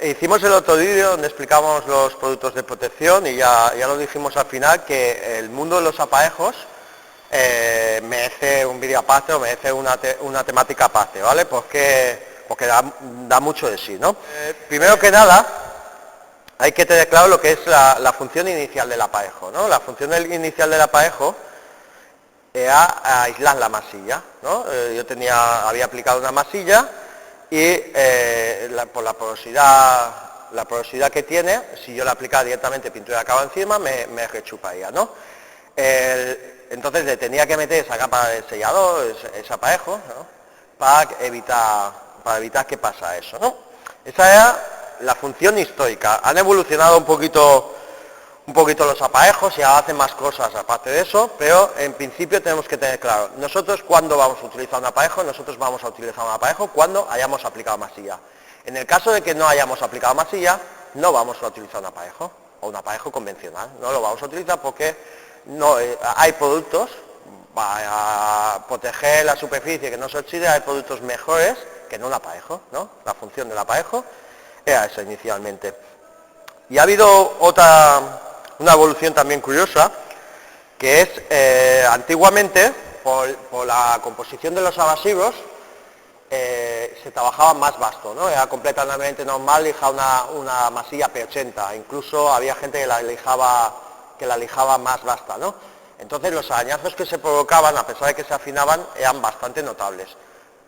Hicimos el otro vídeo donde explicamos los productos de protección y ya lo dijimos al final que el mundo de los aparejos merece un vídeo aparte o merece una temática aparte, ¿vale? Porque da mucho de sí, ¿no? Primero que nada, hay que tener claro lo que es la función inicial del aparejo, ¿no? La función inicial del aparejo era aislar la masilla, ¿no? Yo había aplicado una masilla y por la porosidad que tiene, si yo la aplicaba directamente pintura de acabado encima, me rechuparía, ¿no? Entonces le tenía que meter esa capa de sellador, ese aparejo, ¿no? para evitar que pasa eso, ¿no? Esa era la función histórica. Han evolucionado un poquito los aparejos y ahora hacen más cosas aparte de eso, pero en principio tenemos que tener claro, nosotros cuando vamos a utilizar un aparejo, nosotros vamos a utilizar un aparejo cuando hayamos aplicado masilla. En el caso de que no hayamos aplicado masilla, no vamos a utilizar un aparejo, o un aparejo convencional, no lo vamos a utilizar porque no, hay productos para proteger la superficie que no se oxide, hay productos mejores que no un aparejo, ¿no? La función del aparejo era esa inicialmente. Y ha habido una evolución también curiosa, que es, antiguamente, por la composición de los evasivos, se trabajaba más vasto, ¿no? Era completamente normal lijar una masilla P80, incluso había gente que la lijaba más vasta, ¿no? Entonces los arañazos que se provocaban, a pesar de que se afinaban, eran bastante notables.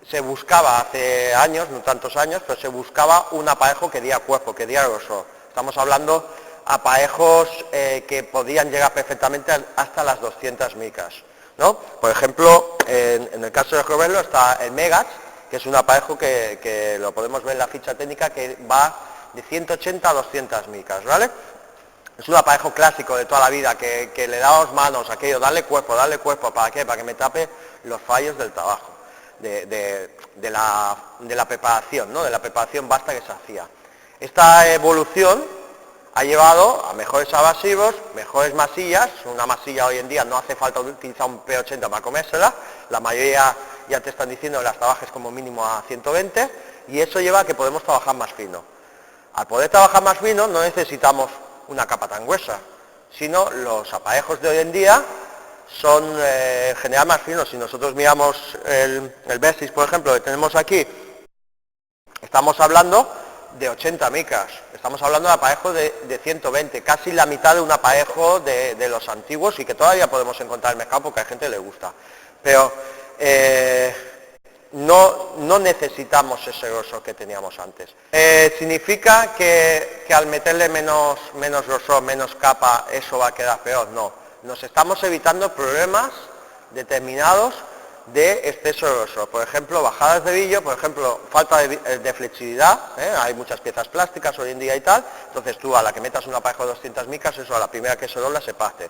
Se buscaba hace años, no tantos años, pero se buscaba un aparejo que diera cuerpo, que diera grosor. Estamos hablando aparejos que podían llegar perfectamente hasta las 200 micras, ¿no? Por ejemplo, en el caso de Roberlo está el Megax, que es un aparejo que lo podemos ver en la ficha técnica, que va de 180 a 200 micras, ¿vale? Es un aparejo clásico de toda la vida, que le damos manos, aquello, darle cuerpo, ¿para qué? Para que me tape los fallos del trabajo, de la preparación, ¿no? De la preparación vasta que se hacía. Esta evolución ha llevado a mejores evasivos, mejores masillas. Una masilla hoy en día no hace falta utilizar un P80 para comérsela, la mayoría ya te están diciendo que las trabajes como mínimo a 120, y eso lleva a que podemos trabajar más fino. Al poder trabajar más fino no necesitamos una capa tan gruesa, sino los aparejos de hoy en día son en general más finos. Si nosotros miramos el Versys, por ejemplo, que tenemos aquí, estamos hablando de 80 micras, estamos hablando de aparejos de 120, casi la mitad de un aparejo de los antiguos y que todavía podemos encontrar en el mercado porque a gente le gusta. Pero no necesitamos ese grosor que teníamos antes. ¿Significa que al meterle menos grosor, menos capa, eso va a quedar peor? No. Nos estamos evitando problemas determinados de exceso de grosor. Por ejemplo, bajadas de brillo, por ejemplo, falta de flexibilidad, hay muchas piezas plásticas hoy en día y tal, entonces tú a la que metas un aparejo de 200 micras, eso a la primera que se dobla se parte.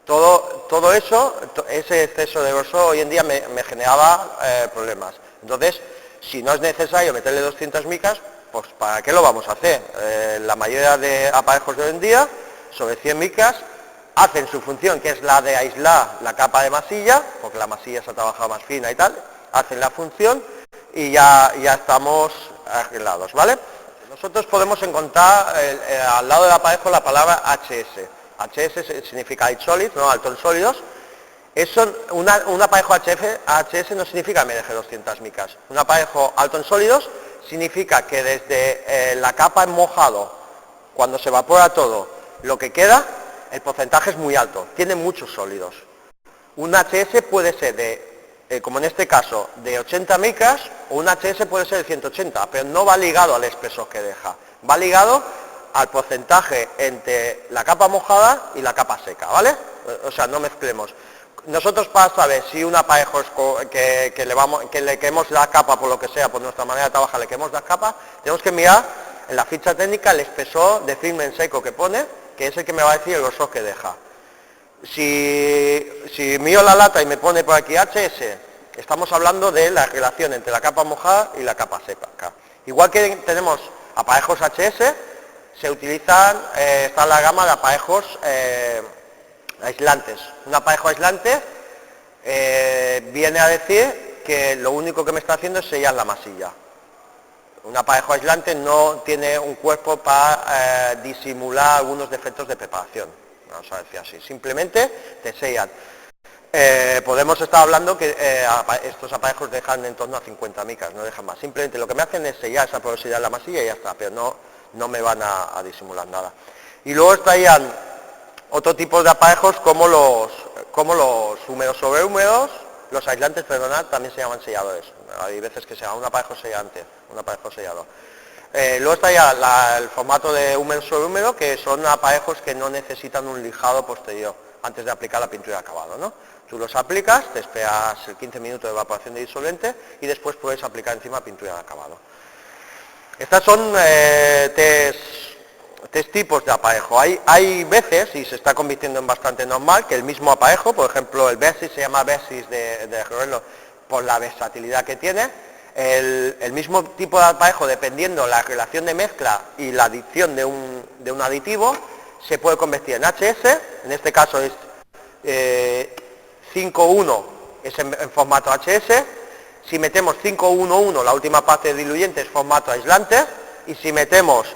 Todo eso, ese exceso de grosor hoy en día me generaba problemas. Entonces, si no es necesario meterle 200 micras, pues ¿para qué lo vamos a hacer? La mayoría de aparejos de hoy en día, sobre 100 micras, hacen su función, que es la de aislar la capa de masilla, porque la masilla se ha trabajado más fina y tal, hacen la función y ya estamos arreglados, ¿vale? Nosotros podemos encontrar al lado del aparejo la palabra HS. HS significa High Solid, ¿no? Alto en sólidos. Un aparejo HS no significa MDG 200 micras. Un aparejo alto en sólidos significa que desde la capa en mojado, cuando se evapora todo, lo que queda, el porcentaje es muy alto, tiene muchos sólidos. Un HS puede ser como en este caso, de 80 micras, o un HS puede ser de 180, pero no va ligado al espesor que deja, va ligado al porcentaje entre la capa mojada y la capa seca, ¿vale? O sea, no mezclemos. Nosotros para saber si un aparejo que le quememos la capa por lo que sea, por nuestra manera de trabajar, le quememos la capa, tenemos que mirar en la ficha técnica el espesor de firme en seco que pone, que es el que me va a decir el grosor que deja. Si miro la lata y me pone por aquí HS, estamos hablando de la relación entre la capa mojada y la capa seca. Igual que tenemos aparejos HS, se utilizan, está la gama de aparejos aislantes. Un aparejo aislante viene a decir que lo único que me está haciendo es sellar la masilla. Un aparejo aislante no tiene un cuerpo para disimular algunos defectos de preparación, vamos a decir así, simplemente te sellan. Podemos estar hablando que estos aparejos dejan en torno a 50 micras, no dejan más, simplemente lo que me hacen es sellar esa porosidad de la masilla y ya está, pero no me van a disimular nada. Y luego estarían otro tipo de aparejos como los húmedos sobre húmedos, los aislantes, perdonad, también se llaman selladores. Hay veces que se llama un aparejo sellante, un aparejo sellador. Luego estaría el formato de húmedo sobre húmedo, que son aparejos que no necesitan un lijado posterior antes de aplicar la pintura de acabado, ¿no? Tú los aplicas, te esperas 15 minutos de evaporación de disolvente y después puedes aplicar encima pintura de acabado. Estas son tres tipos de aparejo. Hay veces, y se está convirtiendo en bastante normal, que el mismo aparejo, por ejemplo el Versys se llama Versys de Roello por la versatilidad que tiene, el mismo tipo de aparejo, dependiendo la relación de mezcla y la adición de un aditivo, se puede convertir en HS, en este caso es 5,1 es en formato HS, si metemos 5,1,1, la última parte de diluyente es formato aislante, y si metemos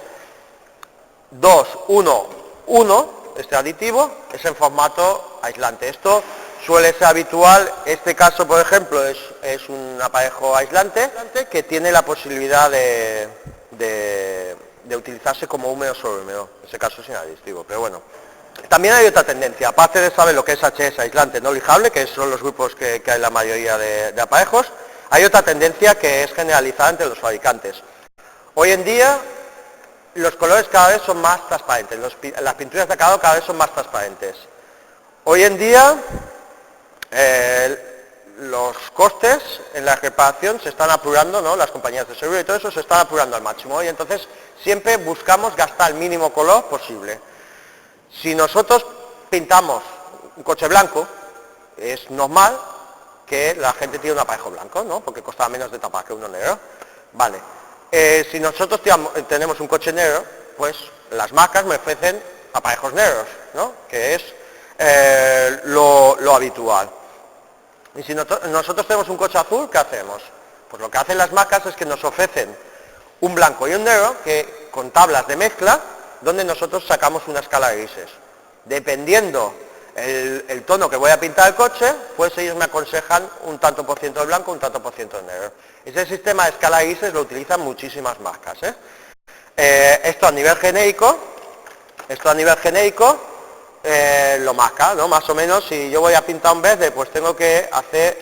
2,1,1, este aditivo, es en formato aislante. Esto suele ser habitual, este caso por ejemplo es un aparejo aislante que tiene la posibilidad de utilizarse como húmedo sobre húmedo, en ese caso sin aditivo, pero bueno. También hay otra tendencia, aparte de saber lo que es HS, aislante no lijable, que son los grupos que hay en la mayoría de aparejos, hay otra tendencia que es generalizada entre los fabricantes. Hoy en día los colores cada vez son más transparentes, las pinturas de acabado cada vez son más transparentes. Hoy en día los costes en la reparación se están apurando, ¿no? Las compañías de seguro y todo eso se están apurando al máximo, y entonces siempre buscamos gastar el mínimo color posible. Si nosotros pintamos un coche blanco, es normal que la gente tire un aparejo blanco, ¿no? Porque costaba menos de tapar que uno negro. Vale. Si nosotros tenemos un coche negro, pues las marcas me ofrecen aparejos negros, ¿no? Que es lo habitual. Y si nosotros tenemos un coche azul, ¿qué hacemos? Pues lo que hacen las marcas es que nos ofrecen un blanco y un negro que con tablas de mezcla, donde nosotros sacamos una escala de grises. Dependiendo el tono que voy a pintar el coche, pues ellos me aconsejan un tanto por ciento de blanco, un tanto por ciento de negro. Ese sistema de escala de grises lo utilizan muchísimas marcas, esto a nivel genérico lo marca, ¿no? Más o menos, si yo voy a pintar un verde, pues tengo que hacer,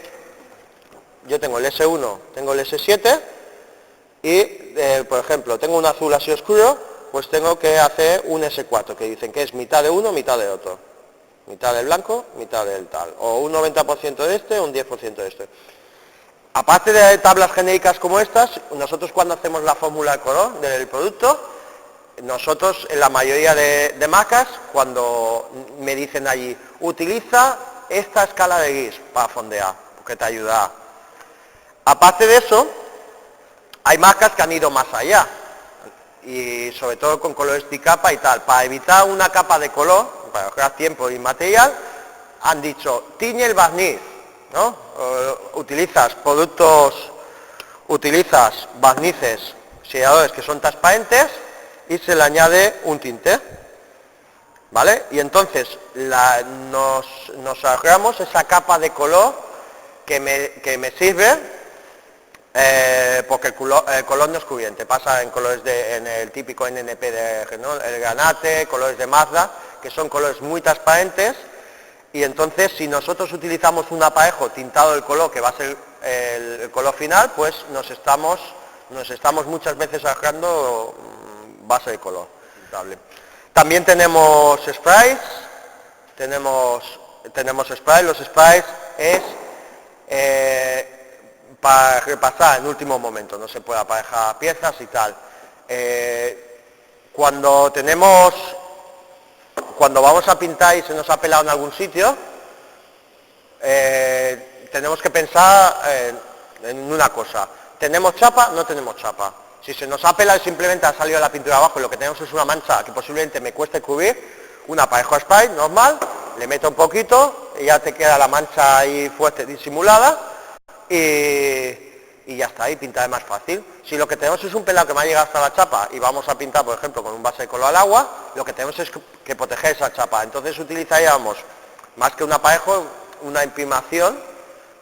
yo tengo el S1, tengo el S7, y por ejemplo, tengo un azul así oscuro, pues tengo que hacer un S4, que dicen que es mitad de uno, mitad de otro. Mitad del blanco, mitad del tal. O un 90% de este, un 10% de este. Aparte de tablas genéricas como estas, nosotros cuando hacemos la fórmula de color del producto, nosotros en la mayoría de marcas, cuando me dicen allí, utiliza esta escala de gris para fondear, porque te ayuda. Aparte de eso, hay marcas que han ido más allá, y sobre todo con colores bicapa y tal, para evitar una capa de color, para ahorrar tiempo y material, han dicho, tiñe el barniz, ¿no? Utilizas barnices, selladores que son transparentes y se le añade un tinte, ¿vale? Y entonces nos ahorramos esa capa de color que me sirve porque el color no es cubriente, pasa en colores en el típico NNP de Renault, el granate, colores de Mazda, que son colores muy transparentes, y entonces si nosotros utilizamos un aparejo tintado del color que va a ser el color final, pues nos estamos muchas veces ahorrando base de color pintable. También tenemos sprays, los sprays es para repasar en último momento, no se puede aparejar piezas y tal. Cuando vamos a pintar y se nos ha pelado en algún sitio, tenemos que pensar en una cosa: ¿tenemos chapa? No tenemos chapa. Si se nos ha pelado y simplemente ha salido la pintura abajo y lo que tenemos es una mancha que posiblemente me cueste cubrir, un aparejo spray normal, le meto un poquito y ya te queda la mancha ahí fuerte disimulada, y y ya está, y pintar es más fácil. Si lo que tenemos es un pelado que me ha llegado hasta la chapa y vamos a pintar, por ejemplo, con un base de color al agua, lo que tenemos es que proteger esa chapa. Entonces utilizaríamos, más que un aparejo, una imprimación,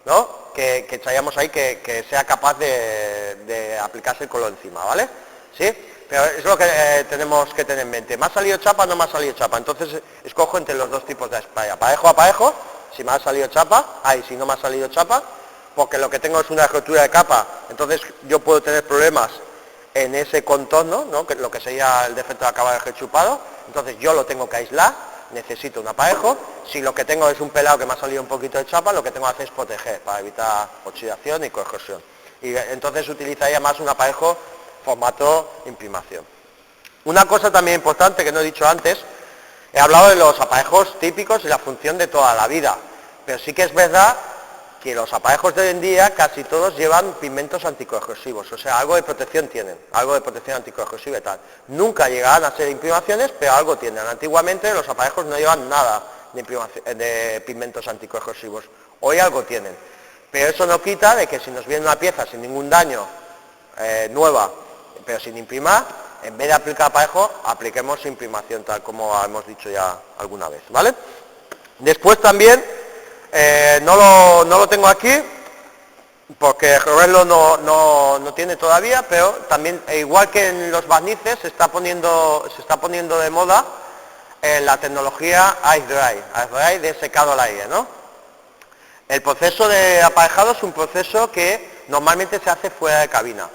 ¿no? Que echaríamos ahí que sea capaz de aplicarse el color encima, ¿vale? ¿Sí? Pero es lo que tenemos que tener en mente. ¿Me ha salido chapa o no me ha salido chapa? Entonces escojo entre los dos tipos de spray, aparejo a parejo, si me ha salido chapa, si no me ha salido chapa, porque lo que tengo es una rotura de capa, entonces yo puedo tener problemas en ese contorno, ¿no? Que lo que sería el defecto de acabado de chupado, entonces yo lo tengo que aislar, necesito un aparejo. Si lo que tengo es un pelado que me ha salido un poquito de chapa, lo que tengo que hacer es proteger para evitar oxidación y corrosión. Y entonces utilizaría más un aparejo formato imprimación. Una cosa también importante que no he dicho antes, he hablado de los aparejos típicos y la función de toda la vida, pero sí que es verdad que los aparejos de hoy en día casi todos llevan pigmentos anticorrosivos, o sea, algo de protección tienen, algo de protección anticorrosiva y tal. Nunca llegarán a ser imprimaciones, pero algo tienen. Antiguamente los aparejos no llevan nada de pigmentos anticorrosivos, hoy algo tienen. Pero eso no quita de que si nos viene una pieza sin ningún daño, nueva, pero sin imprimar, en vez de aplicar aparejo, apliquemos imprimación, tal como hemos dicho ya alguna vez, ¿vale? Después también, no lo tengo aquí, porque Roberto no tiene todavía, pero también, igual que en los barnices, se está poniendo de moda la tecnología Ice Dry de secado al aire, ¿no? El proceso de aparejado es un proceso que normalmente se hace fuera de cabina.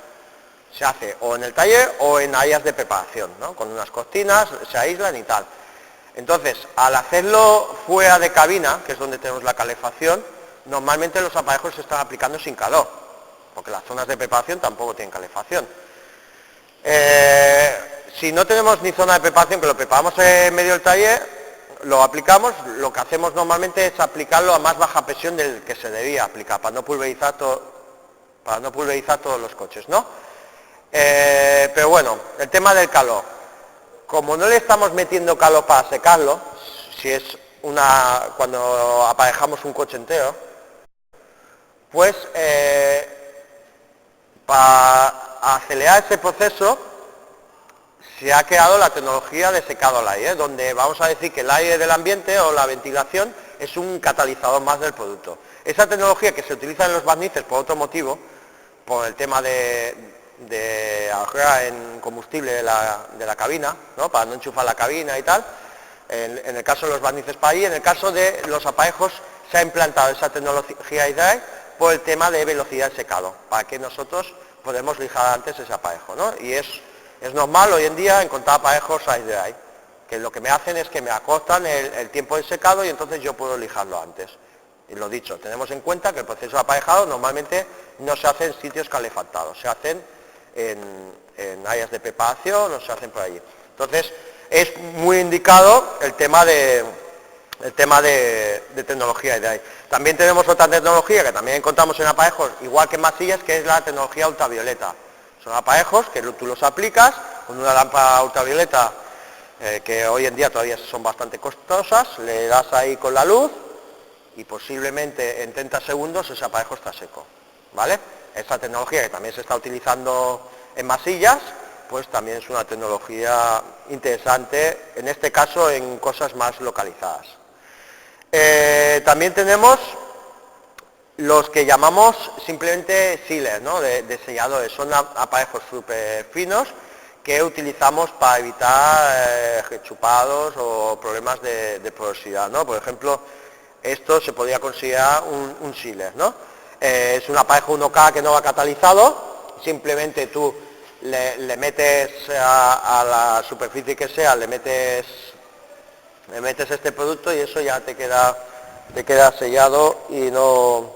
Se hace o en el taller o en áreas de preparación, ¿no? Con unas cortinas, se aíslan y tal. Entonces, al hacerlo fuera de cabina, que es donde tenemos la calefacción, normalmente los aparejos se están aplicando sin calor, porque las zonas de preparación tampoco tienen calefacción. Si no tenemos ni zona de preparación, que lo preparamos en medio del taller, lo aplicamos, lo que hacemos normalmente es aplicarlo a más baja presión del que se debía aplicar, para no pulverizar todos los coches, ¿no? Pero bueno, el tema del calor. Como no le estamos metiendo calor para secarlo, si es cuando aparejamos un coche entero, pues para acelerar ese proceso se ha creado la tecnología de secado al aire, donde vamos a decir que el aire del ambiente o la ventilación es un catalizador más del producto. Esa tecnología que se utiliza en los barnices por otro motivo, por el tema de ahorrar en combustible de la cabina, ¿no? Para no enchufar la cabina y tal, en el caso de los barnices para ahí, en el caso de los aparejos se ha implantado esa tecnología Ice por el tema de velocidad de secado, para que nosotros podamos lijar antes ese aparejo, ¿no? Y es normal hoy en día encontrar aparejos Ice Dry, que lo que me hacen es que me acortan el tiempo de secado y entonces yo puedo lijarlo antes. Y lo dicho, tenemos en cuenta que el proceso de aparejado normalmente no se hace en sitios calefactados, se hacen en áreas de preparación o se hacen por allí. Entonces es muy indicado el tema de tecnología Ice Dry. También tenemos otra tecnología que también encontramos en aparejos, igual que en masillas, que es la tecnología ultravioleta. Son aparejos que tú los aplicas con una lámpara ultravioleta que hoy en día todavía son bastante costosas, le das ahí con la luz y posiblemente en 30 segundos ese aparejo está seco, ¿vale? Esta tecnología que también se está utilizando en masillas, pues también es una tecnología interesante, en este caso en cosas más localizadas. También tenemos los que llamamos simplemente sealers, ¿no? de selladores, son aparejos súper finos que utilizamos para evitar rechupados o problemas de porosidad, ¿no? Por ejemplo, esto se podría considerar un sealer, ¿no? Es un aparejo 1K que no va catalizado, simplemente tú le metes a la superficie que sea, le metes este producto y eso ya te queda sellado y no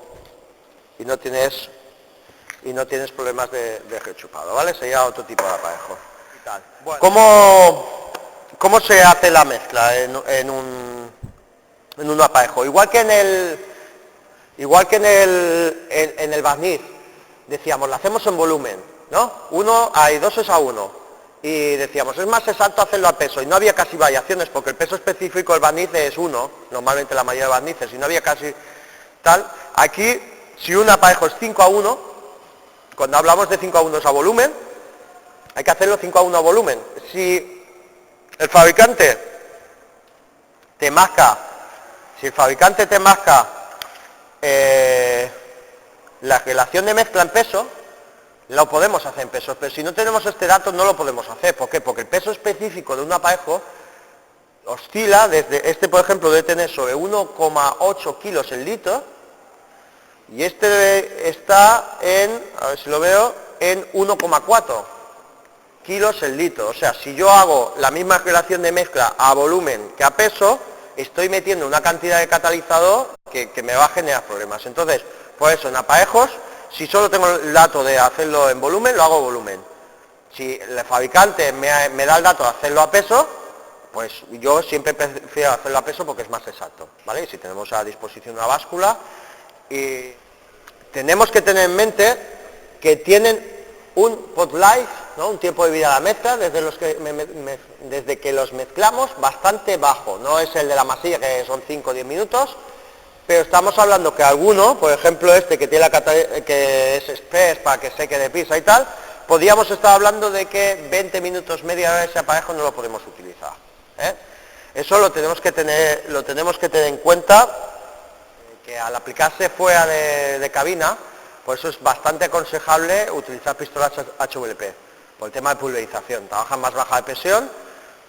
tienes problemas de rechupado, ¿vale? Sería otro tipo de aparejo. Bueno. ¿Cómo se hace la mezcla en un aparejo? Igual que en el barniz, decíamos, lo hacemos en volumen, ¿no? 2 es a 1. Y decíamos, es más exacto hacerlo a peso, y no había casi variaciones, porque el peso específico del barniz es 1, normalmente la mayoría de barnices, y no había casi tal. Aquí, si un aparejo es 5 a 1, cuando hablamos de 5:1 a volumen, hay que hacerlo 5:1 a volumen. Si el fabricante te marca, la relación de mezcla en peso, lo podemos hacer en pesos, pero si no tenemos este dato no lo podemos hacer. ¿Por qué? Porque el peso específico de un aparejo oscila desde, este por ejemplo debe tener sobre 1,8 kilos el litro, y este está en, a ver si lo veo, en 1,4 kilos el litro. O sea, si yo hago la misma relación de mezcla a volumen que a peso, estoy metiendo una cantidad de catalizador que me va a generar problemas. Entonces, por eso en aparejos, si solo tengo el dato de hacerlo en volumen, lo hago volumen. Si el fabricante me da el dato de hacerlo a peso, pues yo siempre prefiero hacerlo a peso porque es más exacto, ¿vale? Y si tenemos a disposición una báscula, y tenemos que tener en mente que tienen un pot life, ¿no? Un tiempo de vida de la mezcla, desde que los mezclamos, bastante bajo. No es el de la masilla, que son 5 o 10 minutos, pero estamos hablando que alguno, por ejemplo este que tiene que es express para que seque deprisa y tal, podríamos estar hablando de que 20 minutos, media hora ese aparejo no lo podemos utilizar, ¿eh? Eso lo tenemos que tener en cuenta, que al aplicarse fuera de cabina, por eso es bastante aconsejable utilizar pistolas HVLP, por el tema de pulverización. Trabajan más baja de presión,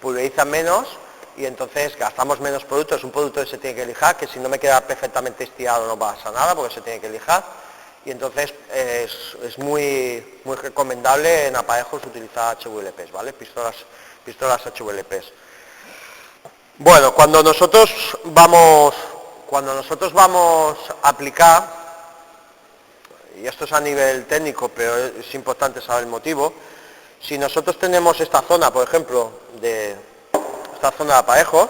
pulverizan menos, y entonces gastamos menos producto. Es un producto que se tiene que lijar, que si no me queda perfectamente estirado no pasa nada porque se tiene que lijar, y entonces es muy recomendable en aparejos utilizar HVLPs, ¿vale? Pistolas HVLPs. Bueno, cuando nosotros vamos a aplicar, y esto es a nivel técnico, pero es importante saber el motivo, si nosotros tenemos esta zona, por ejemplo, esta zona de aparejo,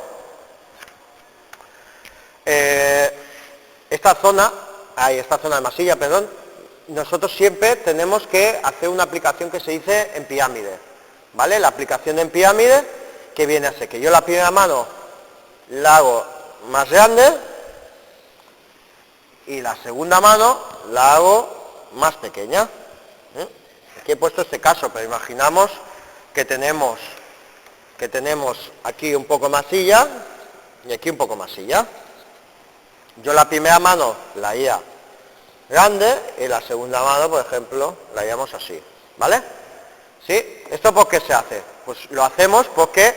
esta zona de masilla, perdón, nosotros siempre tenemos que hacer una aplicación que se dice en pirámide, ¿vale? La aplicación en pirámide, que viene a ser que yo la primera mano la hago más grande y la segunda mano la hago más pequeña, ¿eh? Aquí he puesto este caso, pero imaginamos que tenemos aquí un poco masilla y aquí un poco masilla. Yo la primera mano la haría grande y la segunda mano, por ejemplo, la haríamos así, ¿vale? ¿Sí? ¿Esto por qué se hace? Pues lo hacemos porque,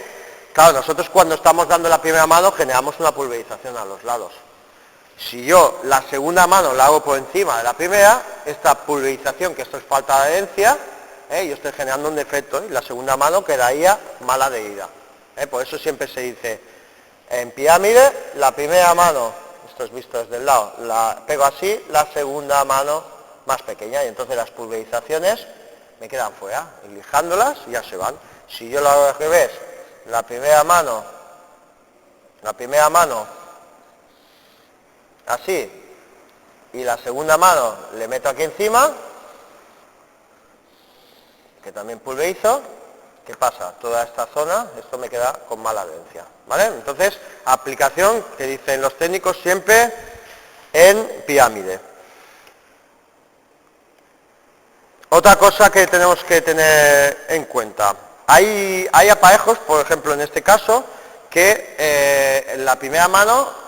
claro, nosotros cuando estamos dando la primera mano generamos una pulverización a los lados. Si yo la segunda mano la hago por encima de la primera, esta pulverización, que esto es falta de adherencia, yo estoy generando un defecto y la segunda mano quedaría mal adherida. Por eso siempre se dice en pirámide, la primera mano, esto es visto desde el lado, la pego así, la segunda mano más pequeña, y entonces las pulverizaciones me quedan fuera, y lijándolas ya se van. Si yo lo hago al revés, la primera mano así, y la segunda mano le meto aquí encima, que también pulverizo, ¿qué pasa? Toda esta zona, esto me queda con mala adherencia, ¿vale? Entonces, aplicación que dicen los técnicos siempre en pirámide. Otra cosa que tenemos que tener en cuenta, hay aparejos, por ejemplo en este caso, que en la primera mano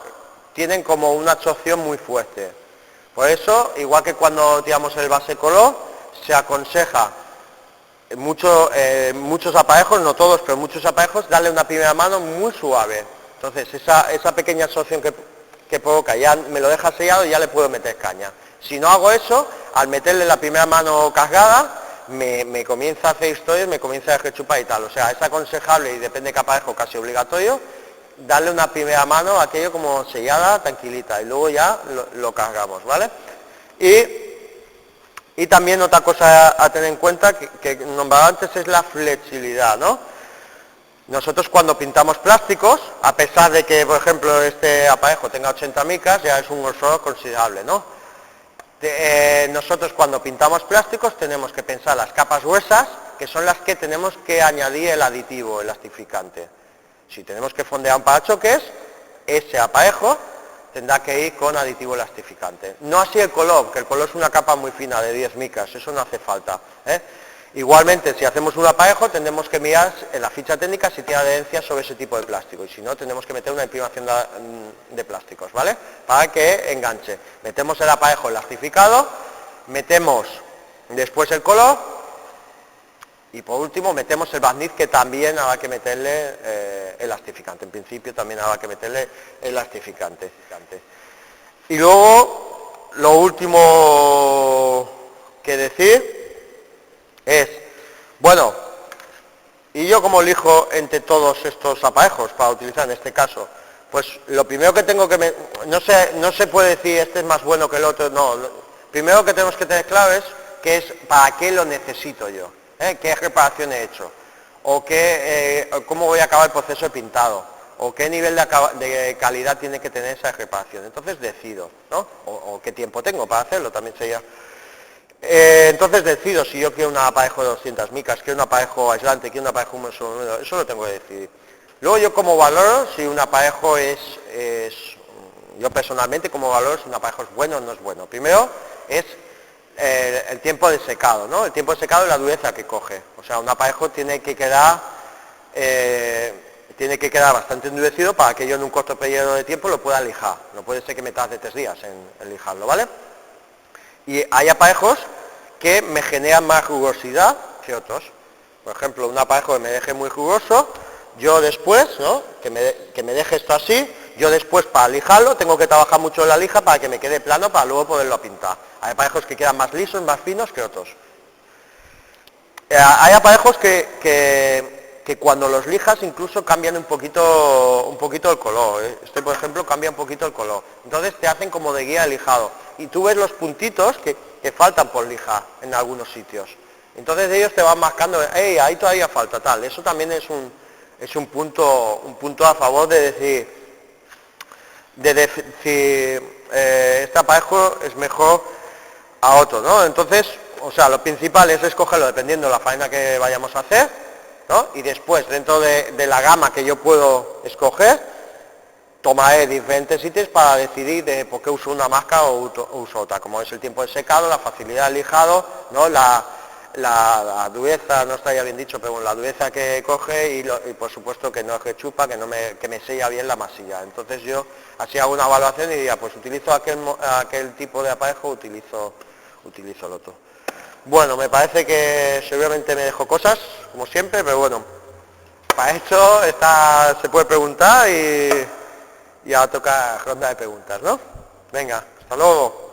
tienen como una absorción muy fuerte. Por eso, igual que cuando tiramos el base color, se aconseja muchos aparejos, no todos, pero muchos aparejos, darle una primera mano muy suave. Entonces esa pequeña absorción que provoca, ya me lo deja sellado y ya le puedo meter caña. Si no hago eso, al meterle la primera mano cargada, me comienza a hacer historias, me comienza a rechupar y tal. O sea, es aconsejable, y depende de qué aparejo, casi obligatorio, darle una primera mano a aquello como sellada, tranquilita, y luego ya lo cargamos, ¿vale? Y también otra cosa a tener en cuenta, que nombraba antes, es la flexibilidad, ¿no? Nosotros cuando pintamos plásticos, a pesar de que, por ejemplo, este aparejo tenga 80 micras, ya es un grosor considerable, ¿no? Nosotros cuando pintamos plásticos tenemos que pensar las capas gruesas, que son las que tenemos que añadir el aditivo elastificante. Si tenemos que fondear un parachoques, ese aparejo tendrá que ir con aditivo elastificante. No así el color, que el color es una capa muy fina de 10 micras, eso no hace falta. Igualmente, si hacemos un aparejo, tendremos que mirar en la ficha técnica si tiene adherencia sobre ese tipo de plástico, y si no, tenemos que meter una imprimación de plásticos, ¿vale? Para que enganche. Metemos el aparejo elastificado, metemos después el color, y por último metemos el barniz, que también habrá que meterle elastificante. En principio también habrá que meterle elastificante. Y luego, lo último que decir es, bueno, ¿y yo cómo elijo entre todos estos aparejos para utilizar en este caso? Pues lo primero que tengo que... no se puede decir este es más bueno que el otro, no. Lo primero que tenemos que tener claro es que es para qué lo necesito yo, qué reparación he hecho, o cómo voy a acabar el proceso de pintado, o qué nivel de calidad tiene que tener esa reparación. Entonces decido, ¿no? O qué tiempo tengo para hacerlo, también sería... entonces decido si yo quiero un aparejo de 200 micras, quiero un aparejo aislante, quiero un aparejo húmedo, eso lo tengo que decidir. Luego yo como valoro si un aparejo yo personalmente como valoro si un aparejo es bueno o no es bueno. Primero es el tiempo de secado, ¿no? El tiempo de secado y la dureza que coge. O sea, un aparejo tiene que quedar bastante endurecido para que yo en un corto periodo de tiempo lo pueda lijar. No puede ser que me tarde 3 días en lijarlo, ¿vale? Y hay aparejos que me generan más rugosidad que otros. Por ejemplo, un aparejo que me deje muy rugoso, yo después, ¿no? que me deje esto así, yo después para lijarlo tengo que trabajar mucho en la lija para que me quede plano para luego poderlo pintar. Hay aparejos que quedan más lisos, más finos que otros. Hay aparejos que cuando los lijas incluso cambian un poquito el color. Este, por ejemplo, cambia un poquito el color. Entonces te hacen como de guía de lijado. Y tú ves los puntitos que faltan por lijar en algunos sitios. Entonces ellos te van marcando, hey, ahí todavía falta tal. Eso también es un punto a favor de decir este aparejo es mejor a otro, ¿no? Entonces, o sea, lo principal es escogerlo dependiendo de la faena que vayamos a hacer, ¿no? Y después, dentro de la gama que yo puedo escoger, tomaré diferentes ítems para decidir de por qué uso una marca o uso otra, como es el tiempo de secado, la facilidad de lijado, ¿no? La dureza, no estaría bien dicho, pero bueno, la dureza que coge y por supuesto que no es que chupa, que me sella bien la masilla. Entonces yo así hago una evaluación y diría, pues utilizo aquel tipo de aparejo, utilizo el otro. Bueno, me parece que seguramente me dejo cosas, como siempre, pero bueno, para esto se puede preguntar y ahora toca ronda de preguntas, ¿no? Venga, hasta luego.